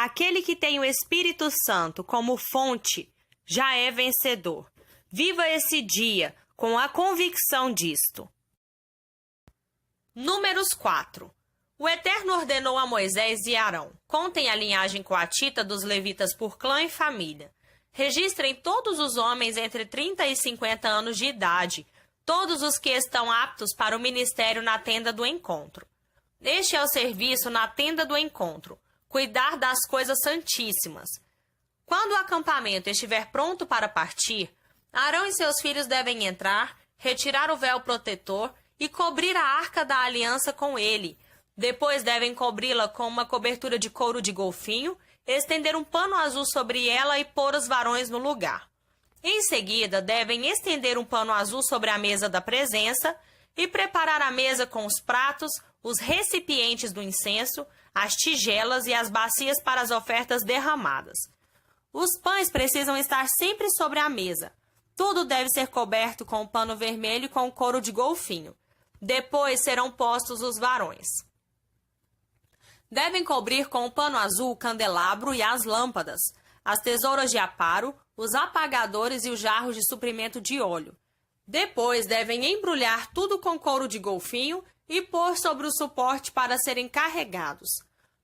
Aquele que tem o Espírito Santo como fonte já é vencedor. Viva esse dia com a convicção disto. Números 4. O Eterno ordenou a Moisés e Arão: contem a linhagem coatita dos levitas por clã e família. Registrem todos os homens entre 30 e 50 anos de idade, todos os que estão aptos para o ministério na tenda do encontro. Este é o serviço na tenda do encontro: cuidar das coisas santíssimas. Quando o acampamento estiver pronto para partir, Arão e seus filhos devem entrar, retirar o véu protetor e cobrir a arca da aliança com ele. Depois devem cobri-la com uma cobertura de couro de golfinho, estender um pano azul sobre ela e pôr os varões no lugar. Em seguida, devem estender um pano azul sobre a mesa da presença e preparar a mesa com os pratos, os recipientes do incenso, as tigelas e as bacias para as ofertas derramadas. Os pães precisam estar sempre sobre a mesa. Tudo deve ser coberto com o pano vermelho e com couro de golfinho. Depois serão postos os varões. Devem cobrir com o pano azul o candelabro e as lâmpadas, as tesouras de aparo, os apagadores e os jarros de suprimento de óleo. Depois devem embrulhar tudo com couro de golfinho e pôr sobre o suporte para serem carregados.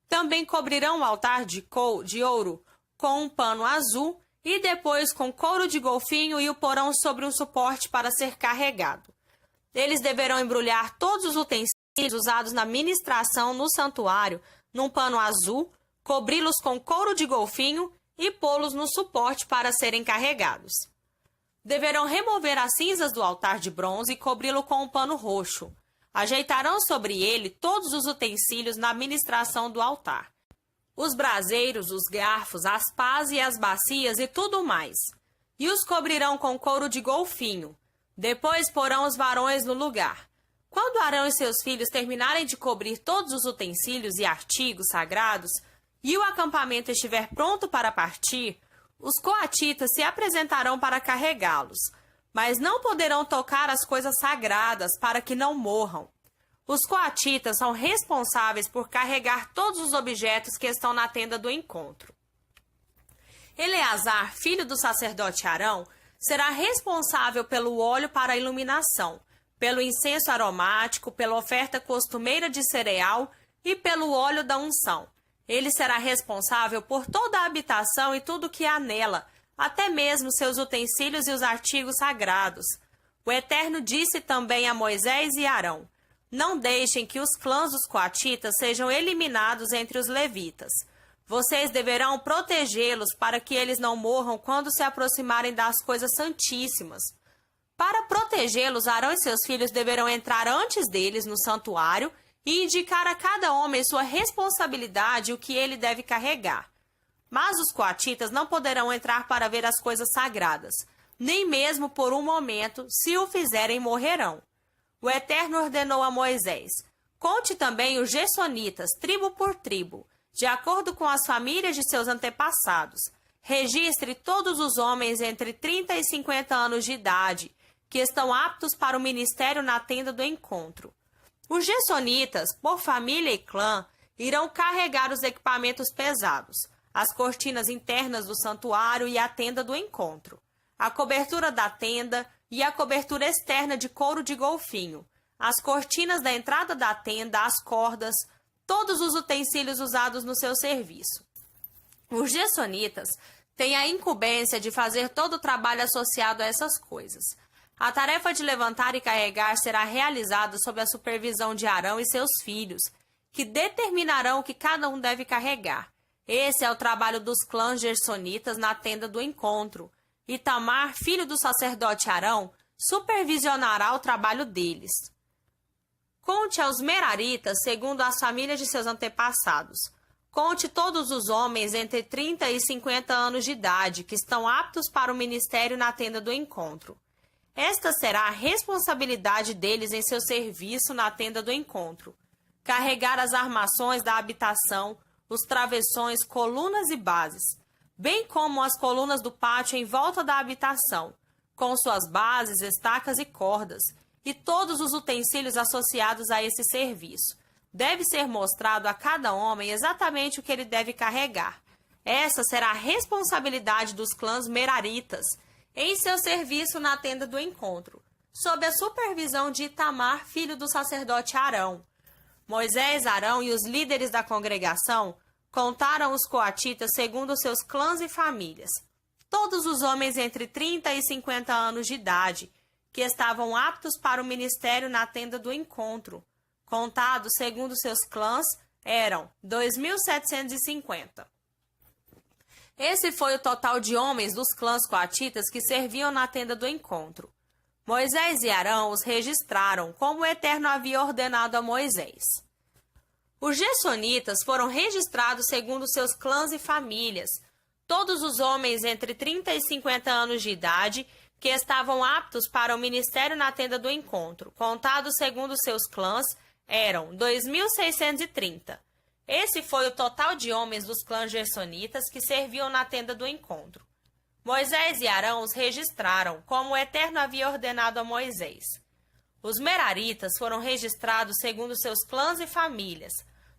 Também cobrirão o altar de ouro com um pano azul e depois com couro de golfinho e o porão sobre um suporte para ser carregado. Eles deverão embrulhar todos os utensílios usados na ministração no santuário num pano azul, cobri-los com couro de golfinho e pô-los no suporte para serem carregados. Deverão remover as cinzas do altar de bronze e cobri-lo com um pano roxo. Ajeitarão sobre ele todos os utensílios na ministração do altar: os braseiros, os garfos, as pás e as bacias e tudo mais. E os cobrirão com couro de golfinho. Depois porão os varões no lugar. Quando Arão e seus filhos terminarem de cobrir todos os utensílios e artigos sagrados, e o acampamento estiver pronto para partir, os coatitas se apresentarão para carregá-los, mas não poderão tocar as coisas sagradas para que não morram. Os coatitas são responsáveis por carregar todos os objetos que estão na tenda do encontro. Eleazar, filho do sacerdote Arão, será responsável pelo óleo para a iluminação, pelo incenso aromático, pela oferta costumeira de cereal e pelo óleo da unção. Ele será responsável por toda a habitação e tudo que há nela, até mesmo seus utensílios e os artigos sagrados. O Eterno disse também a Moisés e Arão: não deixem que os clãs dos coatitas sejam eliminados entre os levitas. Vocês deverão protegê-los para que eles não morram quando se aproximarem das coisas santíssimas. Para protegê-los, Arão e seus filhos deverão entrar antes deles no santuário e indicar a cada homem sua responsabilidade e o que ele deve carregar. Mas os coatitas não poderão entrar para ver as coisas sagradas, nem mesmo por um momento. Se o fizerem, morrerão. O Eterno ordenou a Moisés: conte também os gersonitas, tribo por tribo, de acordo com as famílias de seus antepassados. Registre todos os homens entre 30 e 50 anos de idade, que estão aptos para o ministério na tenda do encontro. Os gersonitas, por família e clã, irão carregar os equipamentos pesados, as cortinas internas do santuário e a tenda do encontro, a cobertura da tenda e a cobertura externa de couro de golfinho, as cortinas da entrada da tenda, as cordas, todos os utensílios usados no seu serviço. Os gersonitas têm a incumbência de fazer todo o trabalho associado a essas coisas. A tarefa de levantar e carregar será realizada sob a supervisão de Arão e seus filhos, que determinarão o que cada um deve carregar. Esse é o trabalho dos clãs gersonitas na tenda do encontro. Itamar, filho do sacerdote Arão, supervisionará o trabalho deles. Conte aos meraritas segundo as famílias de seus antepassados. Conte todos os homens entre 30 e 50 anos de idade que estão aptos para o ministério na tenda do encontro. Esta será a responsabilidade deles em seu serviço na tenda do encontro: carregar as armações da habitação, os travessões, colunas e bases, bem como as colunas do pátio em volta da habitação, com suas bases, estacas e cordas, e todos os utensílios associados a esse serviço. Deve ser mostrado a cada homem exatamente o que ele deve carregar, Essa será a responsabilidade dos clãs meraritas em seu serviço na tenda do encontro, sob a supervisão de Itamar, filho do sacerdote Arão. Moisés, Arão e os líderes da congregação contaram os coatitas segundo seus clãs e famílias, todos os homens entre 30 e 50 anos de idade, que estavam aptos para o ministério na tenda do encontro. Contados segundo seus clãs, eram 2.750. Esse foi o total de homens dos clãs coatitas que serviam na tenda do encontro. Moisés e Arão os registraram, como o Eterno havia ordenado a Moisés. Os gersonitas foram registrados segundo seus clãs e famílias, todos os homens entre 30 e 50 anos de idade que estavam aptos para o ministério na tenda do encontro, contados segundo seus clãs, eram 2.630. Esse foi o total de homens dos clãs gersonitas que serviam na tenda do encontro. Moisés e Arão os registraram, como o Eterno havia ordenado a Moisés. Os meraritas foram registrados segundo seus clãs e famílias.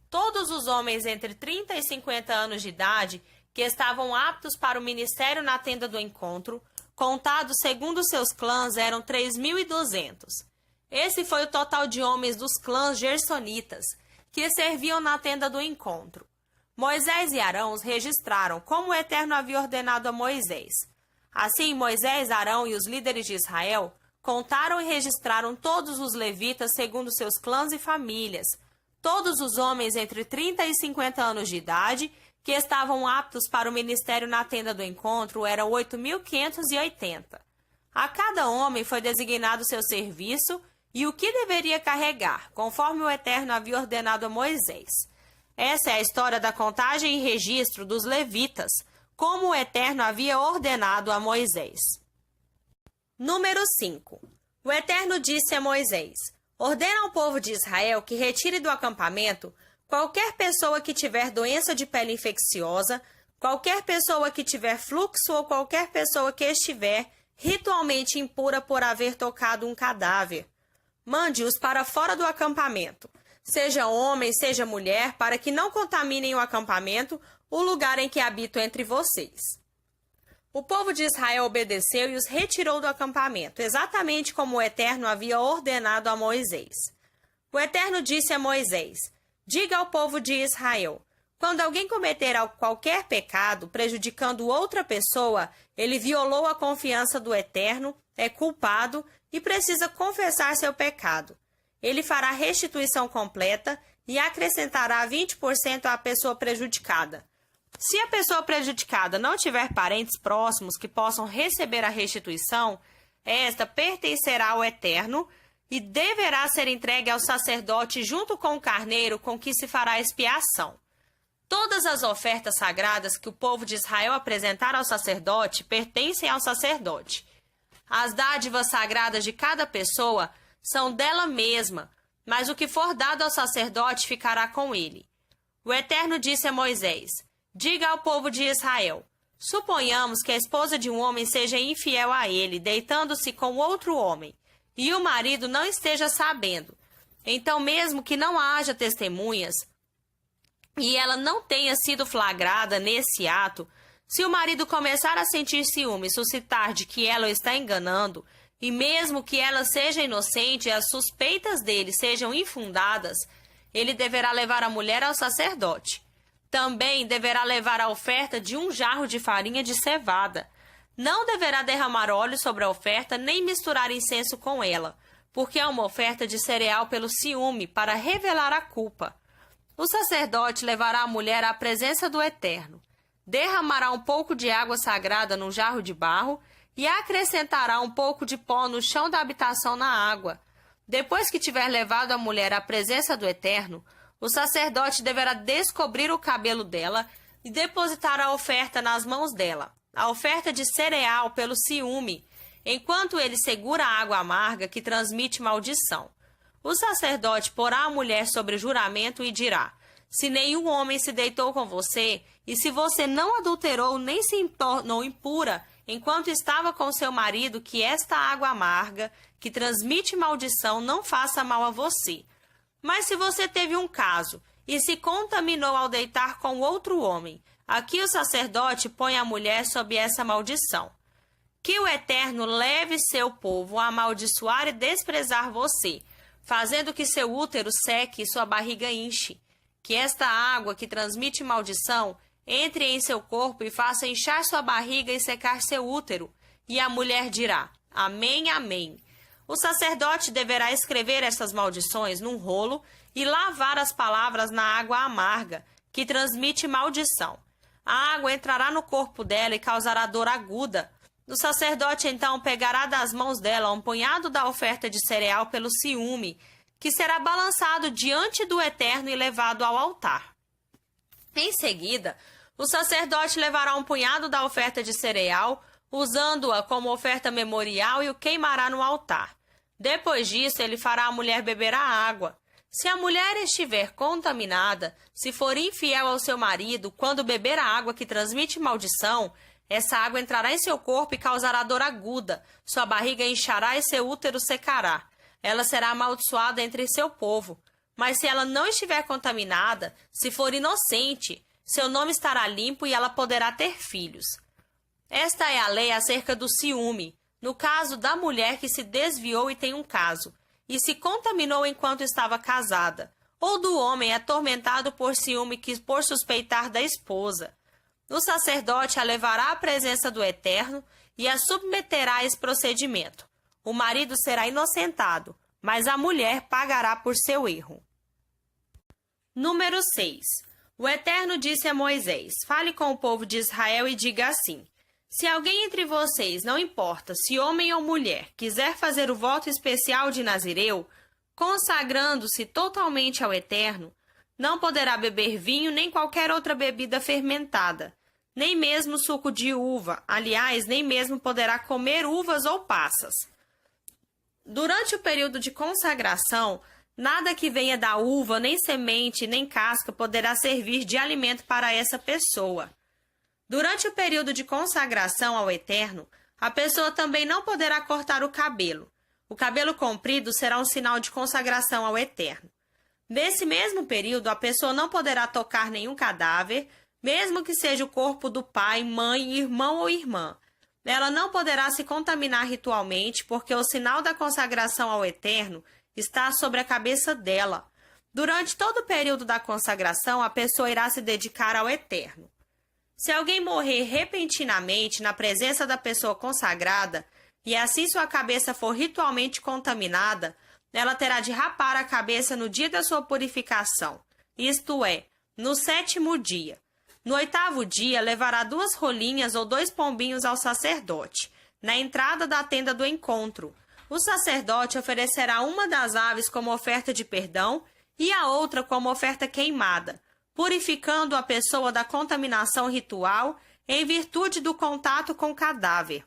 Todos os homens entre 30 e 50 anos de idade que estavam aptos para o ministério na tenda do encontro, contados segundo seus clãs, eram 3.200. Esse foi o total de homens dos clãs gersonitas que serviam na tenda do encontro. Moisés e Arão os registraram, como o Eterno havia ordenado a Moisés. Assim, Moisés, Arão e os líderes de Israel contaram e registraram todos os levitas segundo seus clãs e famílias, todos os homens entre 30 e 50 anos de idade que estavam aptos para o ministério na tenda do encontro eram 8.580. A cada homem foi designado seu serviço e o que deveria carregar, conforme o Eterno havia ordenado a Moisés. Essa é a história da contagem e registro dos levitas, como o Eterno havia ordenado a Moisés. Número 5. O Eterno disse a Moisés: ordena ao povo de Israel que retire do acampamento qualquer pessoa que tiver doença de pele infecciosa, qualquer pessoa que tiver fluxo ou qualquer pessoa que estiver ritualmente impura por haver tocado um cadáver. Mande-os para fora do acampamento, seja homem, seja mulher, para que não contaminem o acampamento, o lugar em que habito entre vocês. O povo de Israel obedeceu e os retirou do acampamento, exatamente como o Eterno havia ordenado a Moisés. O Eterno disse a Moisés: diga ao povo de Israel: quando alguém cometer qualquer pecado prejudicando outra pessoa, ele violou a confiança do Eterno, é culpado e precisa confessar seu pecado. Ele fará restituição completa e acrescentará 20% à pessoa prejudicada. Se a pessoa prejudicada não tiver parentes próximos que possam receber a restituição, esta pertencerá ao Eterno e deverá ser entregue ao sacerdote junto com o carneiro com que se fará expiação. Todas as ofertas sagradas que o povo de Israel apresentar ao sacerdote pertencem ao sacerdote. As dádivas sagradas de cada pessoa são dela mesma, mas o que for dado ao sacerdote ficará com ele. O Eterno disse a Moisés: diga ao povo de Israel: suponhamos que a esposa de um homem seja infiel a ele, deitando-se com outro homem, e o marido não esteja sabendo. Então, mesmo que não haja testemunhas, e ela não tenha sido flagrada nesse ato, se o marido começar a sentir ciúme e suscitar de que ela o está enganando, e mesmo que ela seja inocente e as suspeitas dele sejam infundadas, ele deverá levar a mulher ao sacerdote. Também deverá levar a oferta de 1 jarro de farinha de cevada. Não deverá derramar óleo sobre a oferta nem misturar incenso com ela, porque é uma oferta de cereal pelo ciúme, para revelar a culpa. O sacerdote levará a mulher à presença do Eterno, derramará um pouco de água sagrada num jarro de barro e acrescentará um pouco de pó no chão da habitação na água. Depois que tiver levado a mulher à presença do Eterno, o sacerdote deverá descobrir o cabelo dela e depositar a oferta nas mãos dela, a oferta de cereal pelo ciúme, enquanto ele segura a água amarga que transmite maldição. O sacerdote porá a mulher sobre juramento e dirá: se nenhum homem se deitou com você, e se você não adulterou nem se tornou impura enquanto estava com seu marido, que esta água amarga, que transmite maldição, não faça mal a você. Mas se você teve um caso e se contaminou ao deitar com outro homem, Aqui o sacerdote põe a mulher sob essa maldição. Que o Eterno leve seu povo a amaldiçoar e desprezar você, fazendo que seu útero seque e sua barriga inche. Que esta água que transmite maldição entre em seu corpo e faça inchar sua barriga e secar seu útero. E a mulher dirá, amém, amém. O sacerdote deverá escrever essas maldições num rolo e lavar as palavras na água amarga, que transmite maldição. A água entrará no corpo dela e causará dor aguda. O sacerdote então pegará das mãos dela um punhado da oferta de cereal pelo ciúme, que será balançado diante do Eterno e levado ao altar. Em seguida, o sacerdote levará um punhado da oferta de cereal, usando-a como oferta memorial e o queimará no altar. Depois disso, ele fará a mulher beber a água. Se a mulher estiver contaminada, se for infiel ao seu marido, quando beber a água que transmite maldição, essa água entrará em seu corpo e causará dor aguda, sua barriga inchará e seu útero secará. Ela será amaldiçoada entre seu povo. Mas se ela não estiver contaminada, se for inocente, seu nome estará limpo e ela poderá ter filhos. Esta é a lei acerca do ciúme, no caso da mulher que se desviou e tem um caso, e se contaminou enquanto estava casada, ou do homem atormentado por ciúme por suspeitar da esposa. O sacerdote a levará à presença do Eterno e a submeterá a esse procedimento. O marido será inocentado, mas a mulher pagará por seu erro. Número 6. O Eterno disse a Moisés, fale com o povo de Israel e diga assim, se alguém entre vocês, não importa se homem ou mulher, quiser fazer o voto especial de Nazireu, consagrando-se totalmente ao Eterno, não poderá beber vinho nem qualquer outra bebida fermentada, nem mesmo suco de uva, aliás, nem mesmo poderá comer uvas ou passas. Durante o período de consagração, nada que venha da uva, nem semente, nem casca poderá servir de alimento para essa pessoa. Durante o período de consagração ao Eterno, a pessoa também não poderá cortar o cabelo. O cabelo comprido será um sinal de consagração ao Eterno. Nesse mesmo período, a pessoa não poderá tocar nenhum cadáver, mesmo que seja o corpo do pai, mãe, irmão ou irmã. Ela não poderá se contaminar ritualmente, porque o sinal da consagração ao Eterno está sobre a cabeça dela. Durante todo o período da consagração, a pessoa irá se dedicar ao Eterno. Se alguém morrer repentinamente na presença da pessoa consagrada, e assim sua cabeça for ritualmente contaminada, ela terá de rapar a cabeça no dia da sua purificação, isto é, no 7º dia. No 8º dia, levará 2 rolinhas ou 2 pombinhos ao sacerdote, na entrada da tenda do encontro. O sacerdote oferecerá uma das aves como oferta de perdão e a outra como oferta queimada, purificando a pessoa da contaminação ritual em virtude do contato com o cadáver.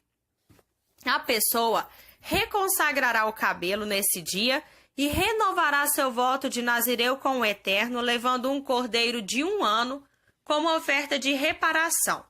A pessoa reconsagrará o cabelo nesse dia e renovará seu voto de Nazireu com o Eterno, levando um cordeiro de 1 ano como oferta de reparação.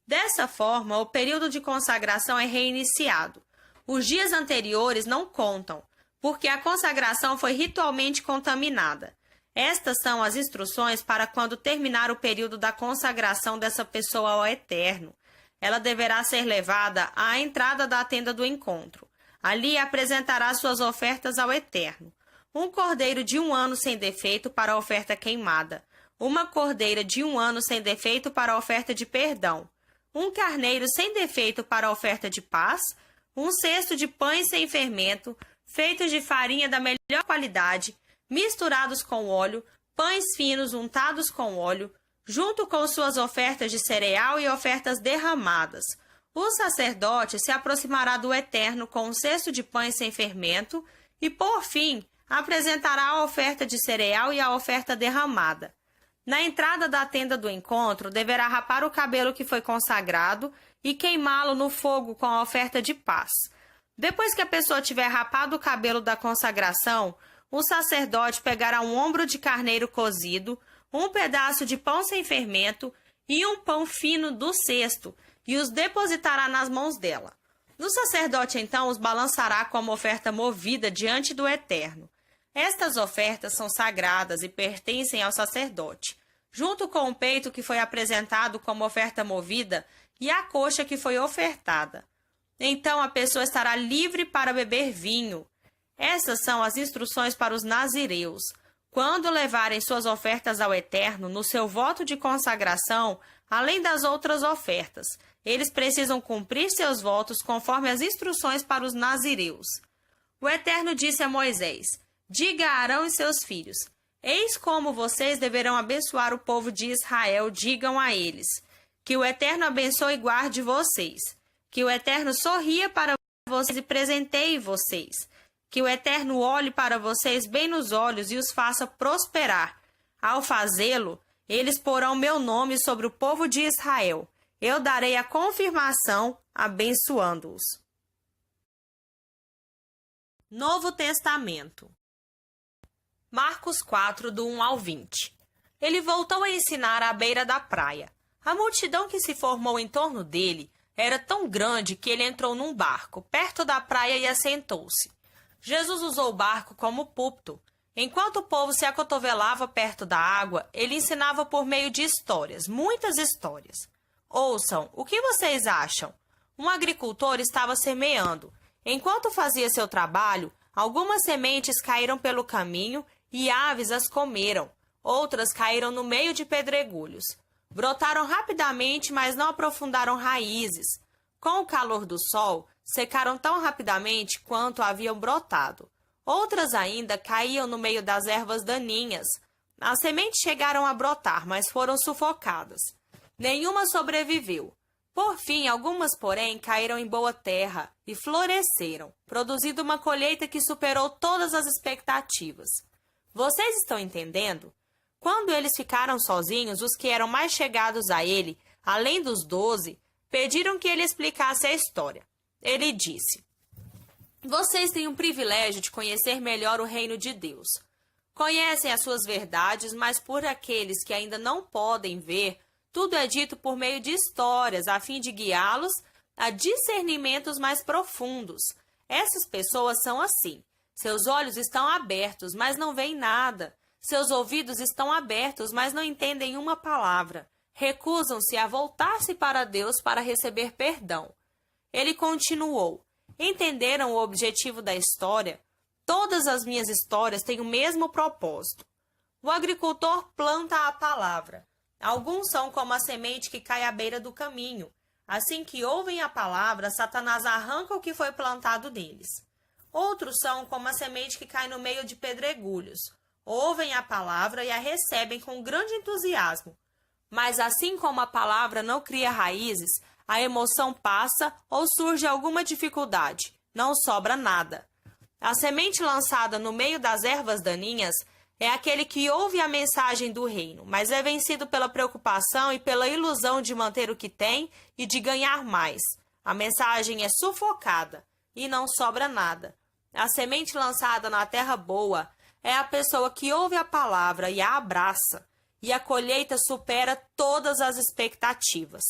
Dessa forma, o período de consagração é reiniciado. Os dias anteriores não contam, porque a consagração foi ritualmente contaminada. Estas são as instruções para quando terminar o período da consagração dessa pessoa ao Eterno. Ela deverá ser levada à entrada da tenda do encontro. Ali apresentará suas ofertas ao Eterno. Um cordeiro de 1 ano sem defeito para a oferta queimada. Uma cordeira de 1 ano sem defeito para a oferta de perdão. Um carneiro sem defeito para a oferta de paz. Um cesto de pães sem fermento, feitos de farinha da melhor qualidade, misturados com óleo, pães finos untados com óleo, junto com suas ofertas de cereal e ofertas derramadas. O sacerdote se aproximará do Eterno com um cesto de pães sem fermento e, por fim, apresentará a oferta de cereal e a oferta derramada. Na entrada da tenda do encontro, deverá rapar o cabelo que foi consagrado e queimá-lo no fogo com a oferta de paz. Depois que a pessoa tiver rapado o cabelo da consagração, o sacerdote pegará um ombro de carneiro cozido, um pedaço de pão sem fermento e um pão fino do cesto, e os depositará nas mãos dela. O sacerdote então os balançará como oferta movida diante do Eterno. Estas ofertas são sagradas e pertencem ao sacerdote. junto com o peito que foi apresentado como oferta movida e a coxa que foi ofertada. Então a pessoa estará livre para beber vinho. Essas são as instruções para os nazireus. Quando levarem suas ofertas ao Eterno, no seu voto de consagração, além das outras ofertas, eles precisam cumprir seus votos conforme as instruções para os nazireus. O Eterno disse a Moisés: diga a Arão e seus filhos: eis como vocês deverão abençoar o povo de Israel. Digam a eles: que o Eterno abençoe e guarde vocês. Que o Eterno sorria para vocês e presenteie vocês. Que o Eterno olhe para vocês bem nos olhos e os faça prosperar. Ao fazê-lo, eles porão meu nome sobre o povo de Israel. Eu darei a confirmação, abençoando-os. Novo Testamento. Marcos 4, do 1 ao 20. Ele voltou a ensinar à beira da praia. A multidão que se formou em torno dele era tão grande que ele entrou num barco, perto da praia, e assentou-se. Jesus usou o barco como púlpito. Enquanto o povo se acotovelava perto da água, ele ensinava por meio de histórias, muitas histórias. Ouçam, o que vocês acham? Um agricultor estava semeando. Enquanto fazia seu trabalho, algumas sementes caíram pelo caminho e aves as comeram. Outras caíram no meio de pedregulhos. Brotaram rapidamente, mas não aprofundaram raízes. Com o calor do sol, secaram tão rapidamente quanto haviam brotado. Outras ainda caíam no meio das ervas daninhas. As sementes chegaram a brotar, mas foram sufocadas. Nenhuma sobreviveu. Por fim, algumas, porém, caíram em boa terra e floresceram, produzindo uma colheita que superou todas as expectativas. Vocês estão entendendo? Quando eles ficaram sozinhos, os que eram mais chegados a ele, além dos 12, pediram que ele explicasse a história. Ele disse: vocês têm o privilégio de conhecer melhor o reino de Deus. Conhecem as suas verdades, mas por aqueles que ainda não podem ver, tudo é dito por meio de histórias, a fim de guiá-los a discernimentos mais profundos. Essas pessoas são assim. Seus olhos estão abertos, mas não veem nada. Seus ouvidos estão abertos, mas não entendem uma palavra. Recusam-se a voltar-se para Deus para receber perdão. Ele continuou: entenderam o objetivo da história? Todas as minhas histórias têm o mesmo propósito. O agricultor planta a palavra. Alguns são como a semente que cai à beira do caminho. Assim que ouvem a palavra, Satanás arranca o que foi plantado neles. Outros são como a semente que cai no meio de pedregulhos. Ouvem a palavra e a recebem com grande entusiasmo. Mas assim como a palavra não cria raízes, a emoção passa ou surge alguma dificuldade. Não sobra nada. A semente lançada no meio das ervas daninhas é aquele que ouve a mensagem do reino, mas é vencido pela preocupação e pela ilusão de manter o que tem e de ganhar mais. A mensagem é sufocada e não sobra nada. A semente lançada na terra boa é a pessoa que ouve a palavra e a abraça, e a colheita supera todas as expectativas.